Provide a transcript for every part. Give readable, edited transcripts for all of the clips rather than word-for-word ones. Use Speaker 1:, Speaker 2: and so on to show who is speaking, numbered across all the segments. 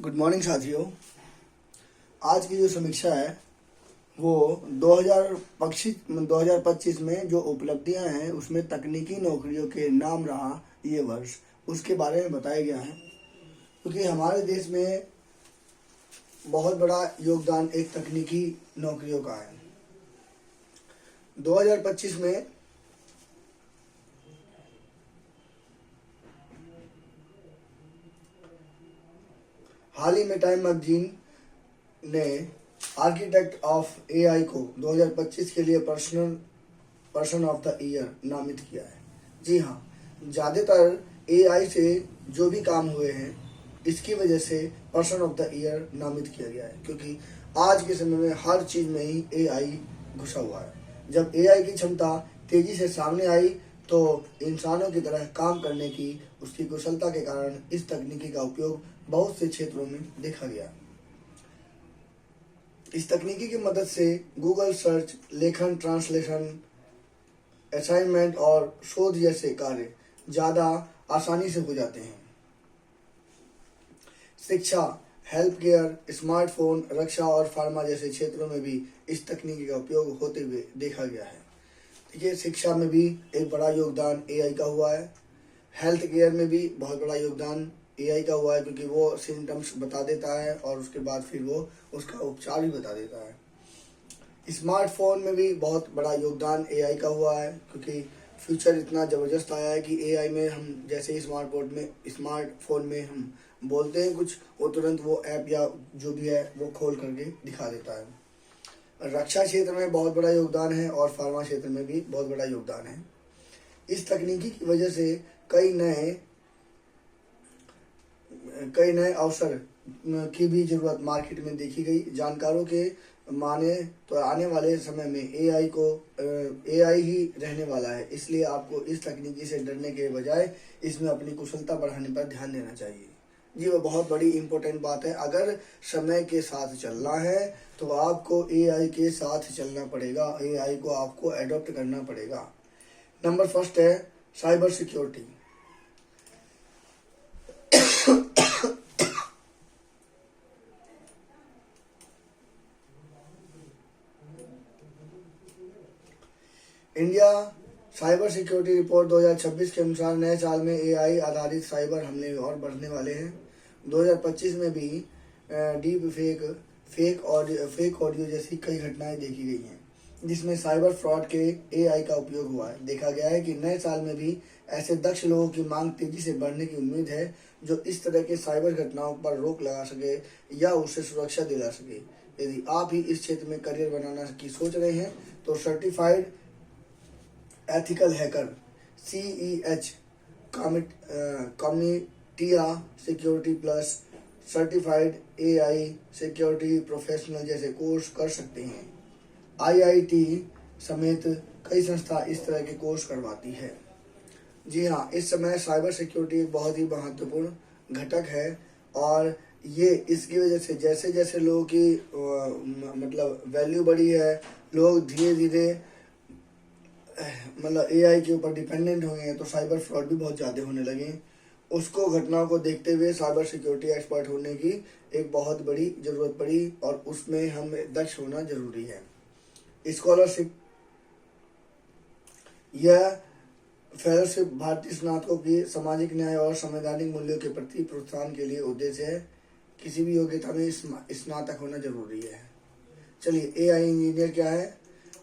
Speaker 1: Good morning साथियों। आज की जो समीक्षा है वो 2025 में जो उपलब्धियां हैं उसमें तकनीकी नौकरियों के नाम रहा ये वर्ष, उसके बारे में बताया गया है। क्योंकि हमारे देश में बहुत बड़ा योगदान एक तकनीकी नौकरियों का है। 2025 में हाल ही में टाइम मैगजीन ने आर्किटेक्ट ऑफ एआई को 2025 के लिए पर्सन ऑफ द ईयर नामित किया है। जी हाँ, ज़्यादातर एआई से जो भी काम हुए हैं इसकी वजह से पर्सन ऑफ द ईयर नामित किया गया है। क्योंकि आज के समय में हर चीज़ में ही एआई घुसा हुआ है। जब एआई की क्षमता तेजी से सामने आई तो इंसानों की तरह काम करने की उसकी कुशलता के कारण इस तकनीकी का उपयोग बहुत से क्षेत्रों में देखा गया। इस तकनीकी की मदद से गूगल सर्च, लेखन, ट्रांसलेशन, असाइनमेंट और शोध जैसे कार्य ज़्यादा आसानी से हो जाते हैं। शिक्षा, हेल्थ केयर, स्मार्टफोन, रक्षा और फार्मा जैसे क्षेत्रों में भी इस तकनीकी का उपयोग होते हुए देखा गया है। देखिए, शिक्षा में भी एक बड़ा योगदान एआई का हुआ है। हेल्थ केयर में भी बहुत बड़ा योगदान एआई का हुआ है, क्योंकि वो सिम्टम्स बता देता है और उसके बाद फिर वो उसका उपचार भी बता देता है। स्मार्टफोन में भी बहुत बड़ा योगदान एआई का हुआ है, क्योंकि फ्यूचर इतना ज़बरदस्त आया है कि एआई में हम जैसे ही स्मार्टफोन में हम बोलते हैं कुछ, वो तुरंत वो ऐप या जो भी है वो खोल करके दिखा देता है। रक्षा क्षेत्र में बहुत बड़ा योगदान है और फार्मा क्षेत्र में भी बहुत बड़ा योगदान है। इस तकनीकी की वजह से कई नए अवसर की भी जरूरत मार्केट में देखी गई। जानकारों के माने तो आने वाले समय में एआई ही रहने वाला है। इसलिए आपको इस तकनीकी से डरने के बजाय इसमें अपनी कुशलता बढ़ाने पर ध्यान देना चाहिए। जी, वो बहुत बड़ी इम्पोर्टेंट बात है। अगर समय के साथ चलना है तो आपको एआई के साथ चलना पड़ेगा, एआई को आपको एडॉप्ट करना पड़ेगा। नंबर फर्स्ट है cyber security. India cyber security report 2026 के अनुसार नए साल में एआई आधारित साइबर हमले और बढ़ने वाले हैं। 2025 में भी डीप फेक ऑडियो जैसी कई घटनाएं देखी गई हैं, जिसमें साइबर फ्रॉड के एआई का उपयोग हुआ है। देखा गया है कि नए साल में भी ऐसे दक्ष लोगों की मांग तेजी से बढ़ने की उम्मीद है जो इस तरह के साइबर घटनाओं पर रोक लगा सके या उसे सुरक्षा दिला सके। यदि आप ही इस क्षेत्र में करियर बनाना की सोच रहे हैं तो certified ethical hacker CEH CompTIA security plus certified AI security professional जैसे कोर्स कर सकते हैं। IIT समेत कई संस्था इस तरह के कोर्स करवाती है। जी हाँ, इस समय साइबर सिक्योरिटी एक बहुत ही महत्वपूर्ण घटक है और ये इसकी वजह से जैसे जैसे लोगों की मतलब वैल्यू बढ़ी है, लोग धीरे धीरे मतलब एआई के ऊपर डिपेंडेंट हुए हैं, तो साइबर फ्रॉड भी बहुत ज़्यादा होने लगे। उसको घटनाओं को देखते हुए साइबर सिक्योरिटी एक्सपर्ट होने की एक बहुत बड़ी ज़रूरत पड़ी और उसमें हम दक्ष होना जरूरी है। स्कॉलरशिप, यह फेलोशिप भारतीय स्नातकों की सामाजिक न्याय और संवैधानिक मूल्यों के प्रति प्रोत्साहन के लिए उद्देश्य है। किसी भी योग्यता में स्नातक होना जरूरी है। चलिए, एआई इंजीनियर क्या है?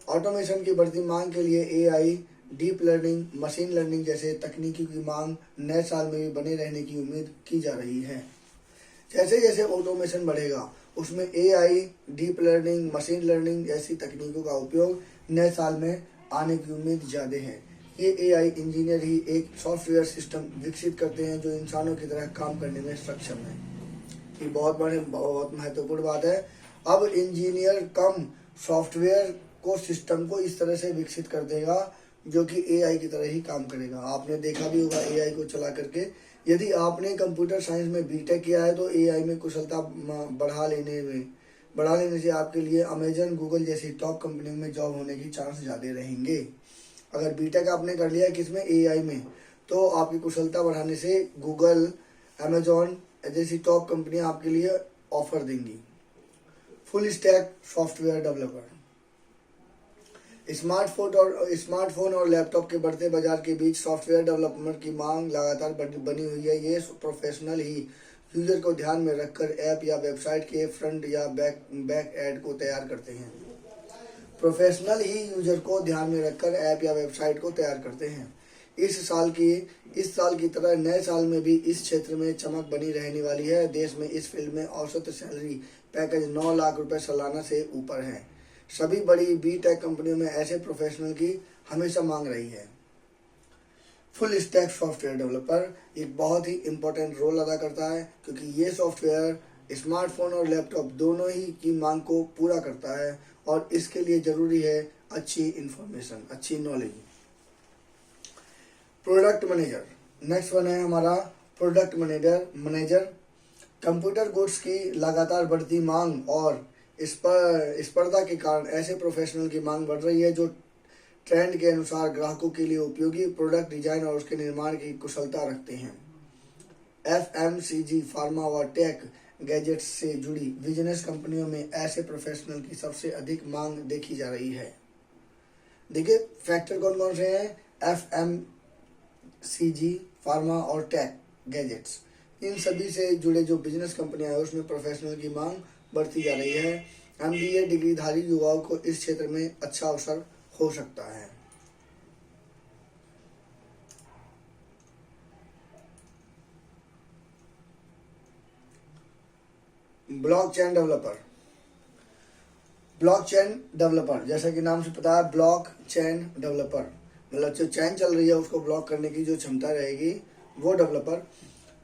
Speaker 1: ऑटोमेशन की बढ़ती मांग के लिए AI, deep learning, machine learning जैसे तकनीकी की मांग नए साल में भी बने रहने की उम्मीद की जा रही है। जैसे जैसे ऑटोमेशन बढ़ेगा उसमें AI, deep learning, machine learning जैसी तकनीकों का उपयोग नए साल में आने की उम्मीद ज़्यादा है। ये एआई इंजीनियर ही एक सॉफ्टवेयर सिस्टम विकसित करते हैं जो इंसानों की तरह काम करने में सक्षम है। ये बहुत महत्वपूर्ण बात है। अब इंजीनियर कम सॉफ्टवेयर को सिस्टम को इस तरह से विकसित कर देगा जो कि एआई की तरह ही काम करेगा। आपने देखा भी होगा एआई को चला करके। यदि आपने कंप्यूटर साइंस में बीटेक किया है तो एआई में कुशलता बढ़ा लेने से आपके लिए अमेजन, गूगल जैसी टॉप कंपनियों में जॉब होने की चांस ज़्यादा रहेंगे। अगर बीटेक आपने कर लिया किसमें? एआई में, तो आपकी कुशलता बढ़ाने से गूगल, अमेजॉन जैसी टॉप कंपनियां आपके लिए ऑफर देंगी। Full stack software developer. Smartphone और लैपटॉप के बढ़ते बाजार के बीच सॉफ्टवेयर डेवलपमेंट की मांग लगातार बनी हुई है। ये प्रोफेशनल ही यूजर को ध्यान में रखकर ऐप या वेबसाइट के फ्रंट या बैक एंड को तैयार करते हैं। प्रोफेशनल ही यूजर को ध्यान में रखकर ऐप या वेबसाइट को तैयार करते हैं। इस साल की तरह नए साल में भी इस क्षेत्र में चमक बनी रहने वाली है। देश में इस फील्ड में औसत सैलरी पैकेज 9 लाख रुपए सालाना से ऊपर है। सभी बड़ी बी टेक कंपनियों में ऐसे प्रोफेशनल की हमेशा मांग रही है। फुल स्टैक सॉफ्टवेयर डेवलपर एक बहुत ही इम्पोर्टेंट रोल अदा करता है, क्योंकि ये सॉफ्टवेयर स्मार्टफोन और लैपटॉप दोनों ही की मांग को पूरा करता है और इसके लिए जरूरी है अच्छी इंफॉर्मेशन, अच्छी knowledge. Product manager next one है हमारा प्रोडक्ट मैनेजर। कंप्यूटर गुड्स की लगातार बढ़ती मांग और स्पर्धा के कारण ऐसे प्रोफेशनल की मांग बढ़ रही है जो ट्रेंड के अनुसार ग्राहकों के लिए उपयोगी प्रोडक्ट डिजाइन और उसके निर्माण की कुशलता रखते हैं। FMCG, फार्मा व टेक गैजेट्स से जुड़ी बिजनेस कंपनियों में ऐसे प्रोफेशनल की सबसे अधिक मांग देखी जा रही है। देखिए फैक्टर कौन कौन से हैं? FMCG, फार्मा और टेक गैजेट्स, इन सभी से जुड़े जो बिजनेस कंपनियां हैं उसमें प्रोफेशनल की मांग बढ़ती जा रही है। MBA डिग्रीधारी युवाओं को इस क्षेत्र में अच्छा अवसर हो सकता है। ब्लॉकचेन डेवलपर जैसा कि नाम से पता है, ब्लॉकचेन डेवलपर मतलब जो चैन चल रही है उसको ब्लॉक करने की जो क्षमता रहेगी वो डेवलपर।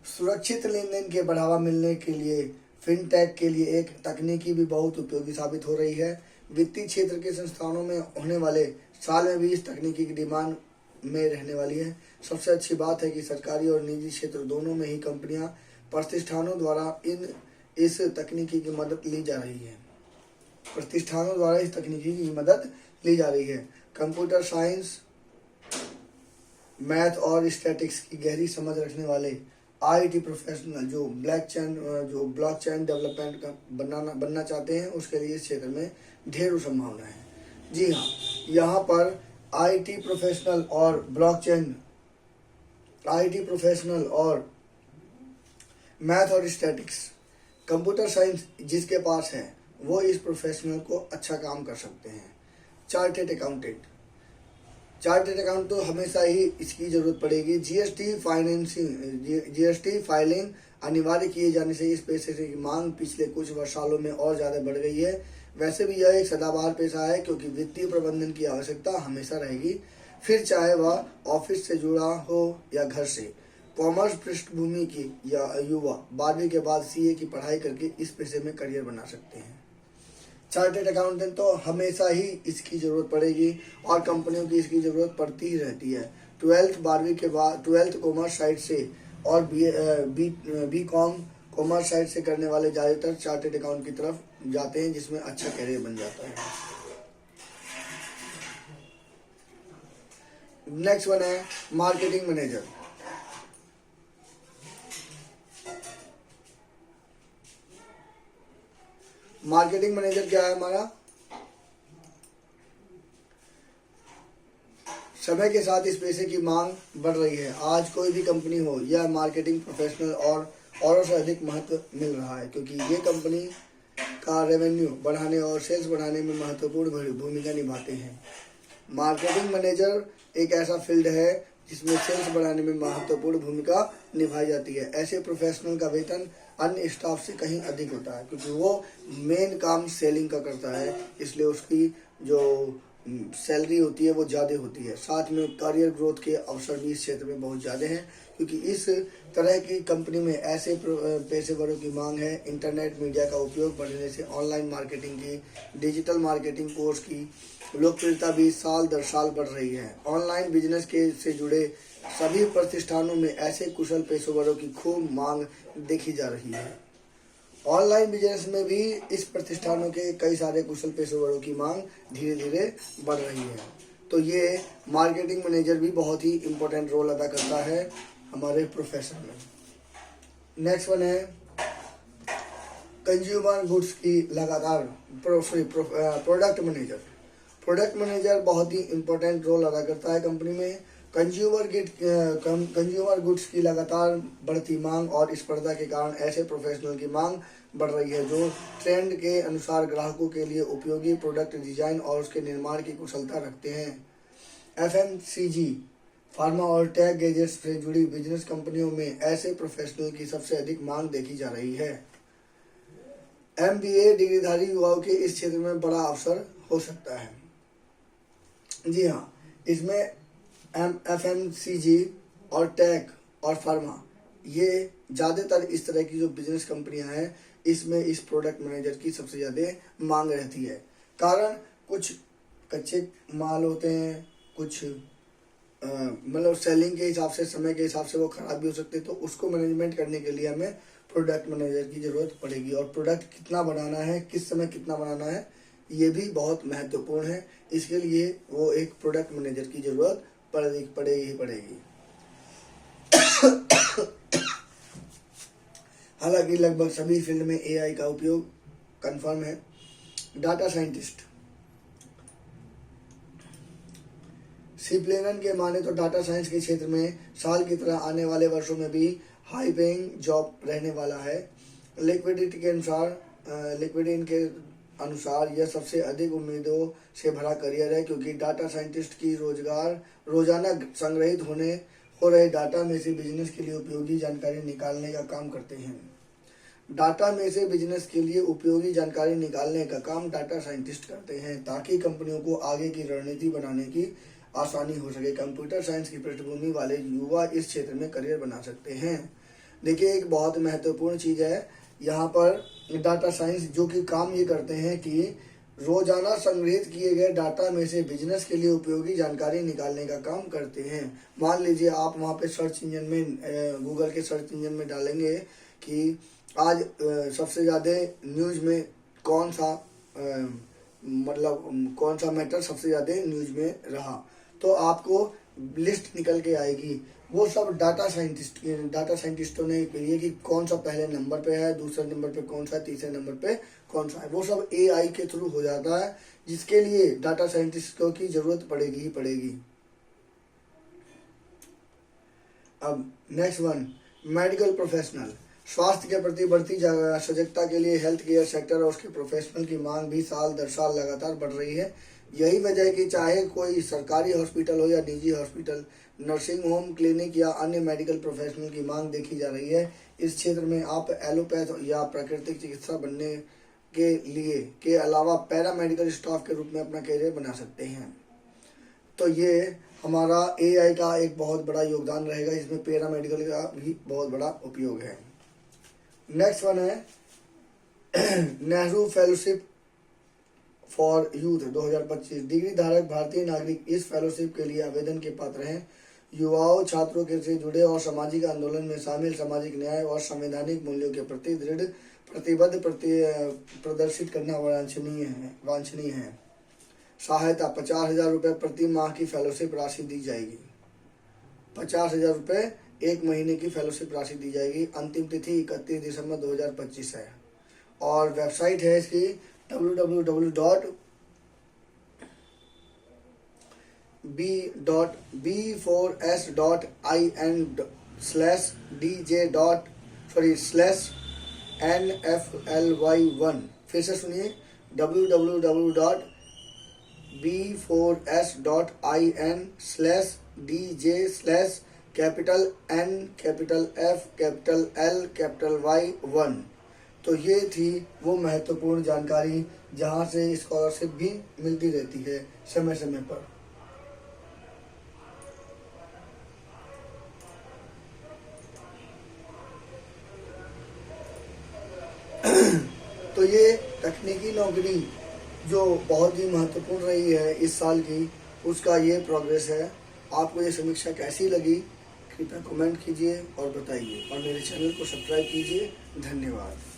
Speaker 1: सुरक्षित लेन देन के बढ़ावा मिलने के लिए फिनटेक के लिए एक तकनीकी भी बहुत उपयोगी साबित हो रही है। वित्तीय क्षेत्र के संस्थानों में होने वाले साल में भी इस तकनीकी की डिमांड में रहने वाली है। सबसे अच्छी बात है कि सरकारी और निजी क्षेत्र दोनों में ही कंपनियां प्रतिष्ठानों द्वारा इस तकनीकी की मदद ली जा रही है। कंप्यूटर साइंस, मैथ और स्टैटिक्स की गहरी समझ रखने वाले IT प्रोफेशनल जो ब्लॉकचेन डेवलपमेंट का बनना चाहते हैं उसके लिए इस क्षेत्र में ढेरों संभावना है। जी हाँ, यहाँ पर IT प्रोफेशनल और मैथ और स्टैटिक्स, कंप्यूटर साइंस जिसके पास है वो इस प्रोफेशनल को अच्छा काम कर सकते हैं। चार्टेड अकाउंट तो हमेशा ही इसकी जरूरत पड़ेगी। GST फाइलिंग अनिवार्य किए जाने से इस पेशे की मांग पिछले कुछ सालों में और ज़्यादा बढ़ गई है। वैसे भी यह एक सदाबहार पेशा है क्योंकि वित्तीय प्रबंधन की आवश्यकता हमेशा रहेगी, फिर चाहे वह ऑफिस से जुड़ा हो या घर से। कॉमर्स पृष्ठभूमि की या युवा 12वीं के बाद CA की पढ़ाई करके इस पेशे में करियर बना सकते हैं। चार्टेड अकाउंटेंट तो हमेशा ही इसकी ज़रूरत पड़ेगी और कंपनियों की इसकी ज़रूरत पड़ती ही रहती है। 12th कॉमर्स साइड से और BCom कॉमर्स साइड से करने वाले ज़्यादातर चार्टेड अकाउंट की तरफ जाते हैं, जिसमें अच्छा करियर बन जाता है। नेक्स्ट वन है मार्केटिंग मैनेजर। मार्केटिंग मैनेजर क्या है हमारा? समय के साथ इस पेशे की मांग बढ़ रही है। आज कोई भी कंपनी हो या मार्केटिंग प्रोफेशनल औरों से अधिक महत्व मिल रहा है, क्योंकि ये कंपनी का रेवेन्यू बढ़ाने और सेल्स बढ़ाने में महत्वपूर्ण भूमिका निभाते हैं। मार्केटिंग मैनेजर एक ऐसा फील्ड है जिसमें सेल्स बढ़ाने में महत्वपूर्ण भूमिका निभाई जाती है। ऐसे प्रोफेशनल का वेतन अन्य स्टाफ से कहीं अधिक होता है, क्योंकि वो मेन काम सेलिंग का करता है, इसलिए उसकी जो सैलरी होती है वो ज़्यादा होती है। साथ में करियर ग्रोथ के अवसर भी इस क्षेत्र में बहुत ज़्यादा हैं, क्योंकि इस तरह की कंपनी में ऐसे पेशेवरों की मांग है। इंटरनेट मीडिया का उपयोग बढ़ने से ऑनलाइन मार्केटिंग की, डिजिटल मार्केटिंग कोर्स की लोकप्रियता भी साल दर साल बढ़ रही है। ऑनलाइन बिजनेस से जुड़े सभी प्रतिष्ठानों में ऐसे कुशल पेशेवरों की खूब मांग देखी जा रही है। ऑनलाइन बिजनेस में भी इस प्रतिष्ठानों के कई सारे कुशल पेशेवरों की मांग धीरे धीरे बढ़ रही है। तो ये मार्केटिंग मैनेजर भी बहुत ही इम्पोर्टेंट रोल अदा करता है हमारे प्रोफेशन में। नेक्स्ट वन है कंज्यूमर गुड्स की लगातार प्रोडक्ट मैनेजर। प्रोडक्ट मैनेजर बहुत ही इंपॉर्टेंट रोल अदा करता है कंपनी में। कंज्यूमर गुड्स की लगातार बढ़ती मांग और स्पर्धा के कारण ऐसे प्रोफेशनल की मांग बढ़ रही है जो ट्रेंड के अनुसार ग्राहकों के लिए उपयोगी प्रोडक्ट डिजाइन और उसके निर्माण की कुशलता रखते हैं। एफएमसीजी, फार्मा और टेक गैजेट्स से जुड़ी बिजनेस कंपनियों में ऐसे प्रोफेशनल की सबसे अधिक मांग देखी जा रही है। एमबीए डिग्रीधारी युवाओं के इस क्षेत्र में बड़ा अवसर हो सकता है। जी हाँ, इसमें एफएमसीजी और टेक और फार्मा, ये ज़्यादातर इस तरह की जो बिजनेस कंपनियां हैं इसमें इस प्रोडक्ट मैनेजर की सबसे ज़्यादा मांग रहती है। कारण कुछ कच्चे माल होते हैं, कुछ मतलब सेलिंग के हिसाब से, समय के हिसाब से वो ख़राब भी हो सकते हैं, तो उसको मैनेजमेंट करने के लिए हमें प्रोडक्ट मैनेजर की ज़रूरत पड़ेगी। और प्रोडक्ट कितना बनाना है, किस समय कितना बनाना है, ये भी बहुत महत्वपूर्ण है। इसके लिए वो एक प्रोडक्ट मैनेजर की ज़रूरत पड़ेगी। हालांकि लगभग सभी फील्ड में एआई का उपयोग कंफर्म है। डाटा साइंटिस्ट, सिप्लेनन के माने तो डाटा साइंस के क्षेत्र में साल की तरह आने वाले वर्षों में भी हाई पेइंग जॉब रहने वाला है। लिक्विडिटी के अनुसार यह सबसे अधिक उम्मीदों से भरा करियर है, क्योंकि डाटा साइंटिस्ट की रोजाना संग्रहित हो रहे डाटा में से बिजनेस के लिए उपयोगी जानकारी निकालने का काम करते हैं। डाटा में से बिजनेस के लिए उपयोगी जानकारी निकालने का काम डाटा साइंटिस्ट करते हैं, ताकि कंपनियों को आगे की रणनीति बनाने की आसानी हो सके। कंप्यूटर साइंस की पृष्ठभूमि वाले युवा इस क्षेत्र में करियर बना सकते हैं। देखिए, एक बहुत महत्वपूर्ण चीज़ है यहाँ पर डाटा साइंस, जो कि काम ये करते हैं कि रोजाना संग्रहित किए गए डाटा में से बिजनेस के लिए उपयोगी जानकारी निकालने का काम करते हैं। मान लीजिए आप वहाँ पे सर्च इंजन में, गूगल के सर्च इंजन में डालेंगे कि आज सबसे ज़्यादा न्यूज़ में कौन सा मैटर सबसे ज़्यादा न्यूज़ में रहा, तो आपको लिस्ट निकल के आएगी। वो सब डाटा साइंटिस्टों ने कही है कि कौन सा पहले नंबर पे है, दूसरे नंबर पे कौन सा है, तीसरे नंबर पे कौन सा है। वो सब एआई के थ्रू हो जाता है, जिसके लिए डाटा साइंटिस्टों की जरूरत पड़ेगी ही पड़ेगी। अब नेक्स्ट वन, मेडिकल प्रोफेशनल। स्वास्थ्य के प्रति बढ़ती सजगता के लिए हेल्थ केयर सेक्टर और उसके प्रोफेशनल की मांग भी साल दर साल लगातार बढ़ रही है। यही वजह है कि चाहे कोई सरकारी हॉस्पिटल हो या निजी हॉस्पिटल, नर्सिंग होम, क्लिनिक या अन्य मेडिकल प्रोफेशनल की मांग देखी जा रही है। इस क्षेत्र में आप एलोपैथ या प्राकृतिक चिकित्सा बनने के अलावा पैरामेडिकल स्टाफ के रूप में अपना करियर बना सकते हैं। तो ये हमारा एआई का एक बहुत बड़ा योगदान रहेगा, इसमें पैरामेडिकल का भी बहुत बड़ा उपयोग है। नेक्स्ट वन है Nehru fellowship for youth 2025। Degree धारक भारतीय नागरिक इस फेलोशिप के लिए आवेदन के पात्र हैं। युवाओं, छात्रों के से जुड़े और सामाजिक आंदोलन में शामिल, सामाजिक न्याय और संवैधानिक मूल्यों के प्रति दृढ़ प्रतिबद्ध प्रदर्शित करना वांछनीय है। सहायता 50,000 रुपये प्रति माह की फेलोशिप राशि दी जाएगी। 50,000 रुपये एक महीने की फेलोशिप राशि दी जाएगी। अंतिम तिथि 31 दिसंबर 2025 है। और वेबसाइट है इसकी b.b4s.in/dj/nfly1। फिर से सुनिए, www.b4s.in/dj/NFly1। तो ये थी वो महत्वपूर्ण जानकारी जहाँ से स्कॉलरशिप भी मिलती रहती है समय समय पर। तो ये तकनीकी नौकरी जो बहुत ही महत्वपूर्ण रही है इस साल की, उसका ये प्रोग्रेस है। आपको ये समीक्षा कैसी लगी कृपया कमेंट कीजिए और बताइए, और मेरे चैनल को सब्सक्राइब कीजिए। धन्यवाद।